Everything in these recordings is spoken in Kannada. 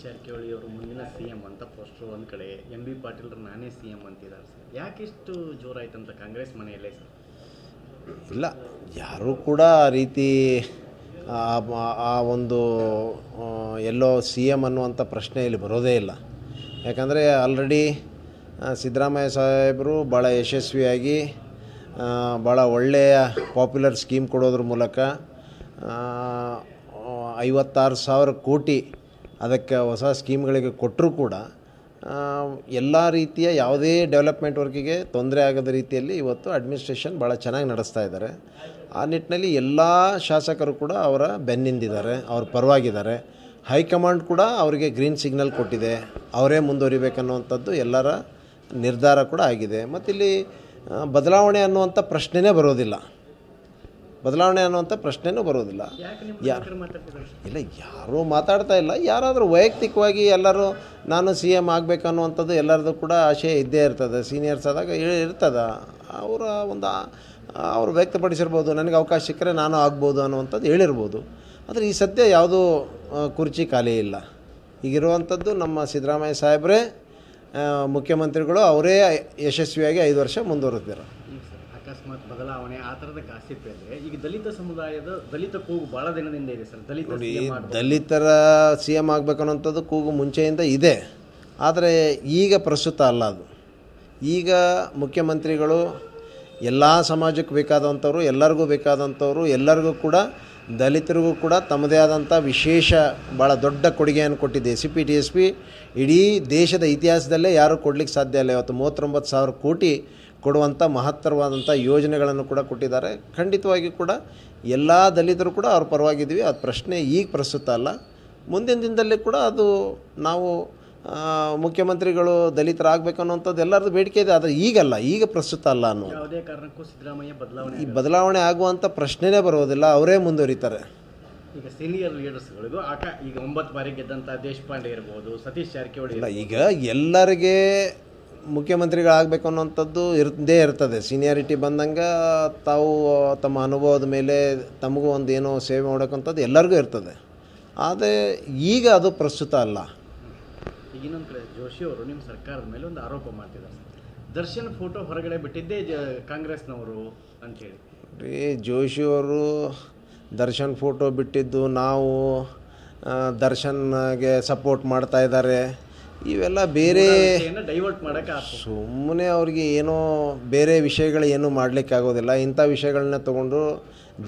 ಜಾರಕಿಹೊಳಿ ಅವರು ಮುಂದಿನ CM ಅಂತ ಪೋಸ್ಟರ್ ಒಂದು ಕಡೆ, MB ಪಾಟೀಲ್ ನಾನೇ CM ಅಂತಿದ್ದಾರೆ ಸರ್. ಯಾಕಿಷ್ಟು ಜೋರಾಯ್ತಂತ ಕಾಂಗ್ರೆಸ್ ಮನೆಯಲ್ಲೇ ಸರ್? ಇಲ್ಲ, ಯಾರೂ ಕೂಡ ಆ ರೀತಿ ಆ ಒಂದು ಎಲ್ಲೋ CM ಅನ್ನುವಂಥ ಪ್ರಶ್ನೆ ಇಲ್ಲಿ ಬರೋದೇ ಇಲ್ಲ. ಯಾಕಂದರೆ ಆಲ್ರೆಡಿ ಸಿದ್ದರಾಮಯ್ಯ ಸಾಹೇಬರು ಭಾಳ ಯಶಸ್ವಿಯಾಗಿ ಭಾಳ ಒಳ್ಳೆಯ ಪಾಪ್ಯುಲರ್ ಸ್ಕೀಮ್ ಕೊಡೋದ್ರ ಮೂಲಕ 56,000 ಕೋಟಿ ಅದಕ್ಕೆ ಹೊಸ ಸ್ಕೀಮ್ಗಳಿಗೆ ಕೊಟ್ಟರೂ ಕೂಡ ಎಲ್ಲ ರೀತಿಯ ಯಾವುದೇ ಡೆವಲಪ್ಮೆಂಟ್ ವರ್ಕಿಗೆ ತೊಂದರೆ ಆಗದ ರೀತಿಯಲ್ಲಿ ಇವತ್ತು ಅಡ್ಮಿನಿಸ್ಟ್ರೇಷನ್ ಭಾಳ ಚೆನ್ನಾಗಿ ನಡೆಸ್ತಾ ಇದ್ದಾರೆ. ಆ ನಿಟ್ಟಿನಲ್ಲಿ ಎಲ್ಲ ಶಾಸಕರು ಕೂಡ ಅವರ ಬೆನ್ನಿಂದಿದ್ದಾರೆ, ಅವ್ರ ಪರವಾಗಿದ್ದಾರೆ. ಹೈಕಮಾಂಡ್ ಕೂಡ ಅವರಿಗೆ ಗ್ರೀನ್ ಸಿಗ್ನಲ್ ಕೊಟ್ಟಿದೆ, ಅವರೇ ಮುಂದುವರಿಬೇಕನ್ನುವಂಥದ್ದು ಎಲ್ಲರ ನಿರ್ಧಾರ ಕೂಡ ಆಗಿದೆ. ಮತ್ತಿಲ್ಲಿ ಬದಲಾವಣೆ ಅನ್ನುವಂಥ ಪ್ರಶ್ನೆನೇ ಬರೋದಿಲ್ಲ, ಇಲ್ಲ, ಯಾರೂ ಮಾತಾಡ್ತಾ ಇಲ್ಲ. ಯಾರಾದರೂ ವೈಯಕ್ತಿಕವಾಗಿ ಎಲ್ಲರೂ ನಾನು CM ಆಗಬೇಕನ್ನುವಂಥದ್ದು ಎಲ್ಲರದ್ದು ಕೂಡ ಆಶಯ ಇದ್ದೇ ಇರ್ತದೆ. ಸೀನಿಯರ್ಸ್ ಆದಾಗ ಇರ್ತದೆ, ಅವರು ವ್ಯಕ್ತಪಡಿಸಿರ್ಬೋದು, ನನಗೆ ಅವಕಾಶ ಸಿಕ್ಕರೆ ನಾನು ಆಗ್ಬೋದು ಅನ್ನುವಂಥದ್ದು ಹೇಳಿರ್ಬೋದು. ಆದರೆ ಈ ಸದ್ಯ ಯಾವುದೂ ಕುರ್ಚಿ ಖಾಲಿ ಇಲ್ಲ. ಈಗಿರುವಂಥದ್ದು ನಮ್ಮ ಸಿದ್ದರಾಮಯ್ಯ ಸಾಹೇಬರೇ ಮುಖ್ಯಮಂತ್ರಿಗಳು, ಅವರೇ ಯಶಸ್ವಿಯಾಗಿ 5 ವರ್ಷ ಮುಂದುವರೆದಿದ್ದಾರೆ. ಅಕಸ್ಮಾತ್ ಬದಲಾವಣೆ ಆ ಥರದ ಗಾಸಿಪ್ ಇದ್ದರೆ ಈಗ ದಲಿತ ಕೂಗು ಭಾಳ ದಿನದಿಂದ ಇದೆ ಸರ್. ದಲಿತರ CM ಆಗಬೇಕು ಅನ್ನೋಂಥದ್ದು ಕೂಗು ಮುಂಚೆಯಿಂದ ಇದೆ, ಆದರೆ ಈಗ ಪ್ರಸ್ತುತ ಅಲ್ಲ ಅದು. ಈಗ ಮುಖ್ಯಮಂತ್ರಿಗಳು ಎಲ್ಲ ಸಮಾಜಕ್ಕೆ ಬೇಕಾದಂಥವ್ರು, ಎಲ್ಲರಿಗೂ ಬೇಕಾದಂಥವ್ರು, ಎಲ್ಲರಿಗೂ ಕೂಡ ದಲಿತರಿಗೂ ಕೂಡ ತಮ್ಮದೇ ಆದಂಥ ವಿಶೇಷ ಭಾಳ ದೊಡ್ಡ ಕೊಡುಗೆಯನ್ನು ಕೊಟ್ಟಿದೆ. SC SP TSP ಇಡೀ ದೇಶದ ಇತಿಹಾಸದಲ್ಲೇ ಯಾರೂ ಕೊಡಲಿಕ್ಕೆ ಸಾಧ್ಯ ಇಲ್ಲ. ಇವತ್ತು 39,000 ಕೋಟಿ ಕೊಡುವಂಥ ಮಹತ್ತರವಾದಂಥ ಯೋಜನೆಗಳನ್ನು ಕೂಡ ಕೊಟ್ಟಿದ್ದಾರೆ. ಖಂಡಿತವಾಗಿ ಕೂಡ ಎಲ್ಲ ದಲಿತರು ಕೂಡ ಅವ್ರ ಪರವಾಗಿದ್ದೀವಿ. ಅದು ಪ್ರಶ್ನೆ ಈಗ ಪ್ರಸ್ತುತ ಅಲ್ಲ, ಮುಂದಿನ ದಿನದಲ್ಲಿ ಕೂಡ ಅದು ನಾವು ಮುಖ್ಯಮಂತ್ರಿಗಳು ದಲಿತರಾಗಬೇಕು ಅನ್ನೋಂಥದ್ದು ಎಲ್ಲರದ್ದು ಬೇಡಿಕೆ ಇದೆ. ಆದರೆ ಈಗಲ್ಲ, ಈಗ ಪ್ರಸ್ತುತ ಅಲ್ಲ ಅನ್ನೋದು. ಯಾವುದೇ ಕಾರಣಕ್ಕೂ ಸಿದ್ದರಾಮಯ್ಯ ಈ ಬದಲಾವಣೆ ಆಗುವಂಥ ಪ್ರಶ್ನೆನೇ ಬರೋದಿಲ್ಲ, ಅವರೇ ಮುಂದುವರಿತಾರೆ. ಈಗ ಸೀನಿಯರ್ ಲೀಡರ್ಸ್ಗಳಿಗೂ ಈಗ 9 ಬಾರಿ ಗೆದ್ದಂಥ ದೇಶಪಾಂಡೆ ಇರ್ಬೋದು, ಸತೀಶ್ ಜಾರಕಿಹೊಳಿ ಇಲ್ಲ, ಈಗ ಎಲ್ಲರಿಗೆ ಮುಖ್ಯಮಂತ್ರಿಗಳಾಗಬೇಕು ಅನ್ನೋಂಥದ್ದು ಇದ್ದೇ ಇರ್ತದೆ. ಸೀನಿಯಾರಿಟಿ ಬಂದಂಗೆ ತಾವು ತಮ್ಮ ಅನುಭವದ ಮೇಲೆ ತಮಗೂ ಒಂದು ಏನೋ ಸೇವೆ ಮಾಡೋಕ್ಕಂಥದ್ದು ಎಲ್ಲರಿಗೂ ಇರ್ತದೆ. ಆದರೆ ಈಗ ಅದು ಪ್ರಸ್ತುತ ಅಲ್ಲ. ಈಗ ಇನ್ನೊಂದು ಕಡೆ ಜೋಶಿ ಅವರು ನಿಮ್ಮ ಸರ್ಕಾರದ ಮೇಲೆ ಒಂದು ಆರೋಪ ಮಾಡ್ತಿದ್ದಾರೆ, ದರ್ಶನ್ ಫೋಟೋ ಹೊರಗಡೆ ಬಿಟ್ಟಿದ್ದೇ ಕಾಂಗ್ರೆಸ್ನವರು ಅಂಥೇಳಿ. ಜೋಶಿಯವರು ದರ್ಶನ್ ಫೋಟೋ ಬಿಟ್ಟಿದ್ದು, ನಾವು ದರ್ಶನ್ಗೆ ಸಪೋರ್ಟ್ ಮಾಡ್ತಾ ಇದ್ದಾರೆ, ಇವೆಲ್ಲ ಬೇರೆ ಡೈವರ್ಟ್ ಮಾಡೋಕ್ಕೆ ಸುಮ್ಮನೆ ಅವ್ರಿಗೆ ಏನೋ ಬೇರೆ ವಿಷಯಗಳು ಏನೂ ಮಾಡಲಿಕ್ಕಾಗೋದಿಲ್ಲ. ಇಂಥ ವಿಷಯಗಳನ್ನ ತೊಗೊಂಡು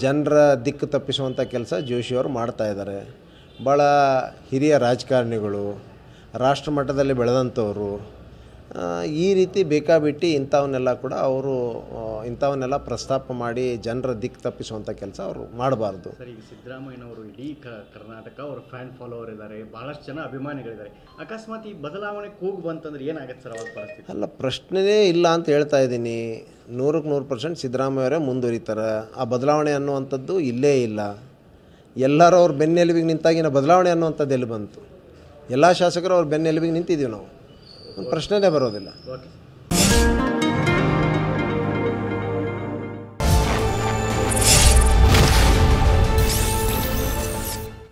ಜನರ ದಿಕ್ಕು ತಪ್ಪಿಸುವಂಥ ಕೆಲಸ ಜೋಶಿಯವರು ಮಾಡ್ತಾಯಿದ್ದಾರೆ. ಭಾಳ ಹಿರಿಯ ರಾಜಕಾರಣಿಗಳು, ರಾಷ್ಟ್ರ ಮಟ್ಟದಲ್ಲಿ ಬೆಳೆದಂಥವರು, ಈ ರೀತಿ ಬೇಕಾಬಿಟ್ಟು ಇಂಥವನ್ನೆಲ್ಲ ಕೂಡ ಅವರು ಇಂಥವನ್ನೆಲ್ಲ ಪ್ರಸ್ತಾಪ ಮಾಡಿ ಜನರ ದಿಕ್ಕು ತಪ್ಪಿಸುವಂಥ ಕೆಲಸ ಅವರು ಮಾಡಬಾರ್ದು. ಸರ್, ಈಗ ಸಿದ್ದರಾಮಯ್ಯನವರು ಇಡೀ ಕರ್ನಾಟಕ ಅವ್ರ ಫ್ಯಾನ್ ಫಾಲೋವರ್ ಇದ್ದಾರೆ, ಭಾಳಷ್ಟು ಜನ ಅಭಿಮಾನಿಗಳಿದ್ದಾರೆ. ಅಕಸ್ಮಾತ್ ಈ ಬದಲಾವಣೆ ಕೂಗು ಬಂತಂದ್ರೆ ಏನಾಗುತ್ತೆ ಸರ್ ಅವಾಗ ಪರಿಸ್ಥಿತಿ? ಅಲ್ಲ, ಪ್ರಶ್ನೆನೇ ಇಲ್ಲ ಅಂತ ಹೇಳ್ತಾ ಇದ್ದೀನಿ. 100% ಸಿದ್ದರಾಮಯ್ಯವರೇ ಮುಂದುವರಿತಾರೆ. ಆ ಬದಲಾವಣೆ ಅನ್ನುವಂಥದ್ದು ಇಲ್ಲೇ ಇಲ್ಲ. ಎಲ್ಲರೂ ಅವ್ರ ಬೆನ್ನೆಲುಬಿಗೆ ನಿಂತಾಗಿನ ಬದಲಾವಣೆ ಅನ್ನುವಂಥದ್ದು ಎಲ್ಲಿ ಬಂತು? ಎಲ್ಲ ಶಾಸಕರು ಅವ್ರ ಬೆನ್ನೆಲುಬಿಗೆ ನಿಂತಿದ್ದೀವಿ ನಾವು, ಒಂದು ಪ್ರಶ್ನೆನೇ ಬರೋದಿಲ್ಲ. ಓಕೆ.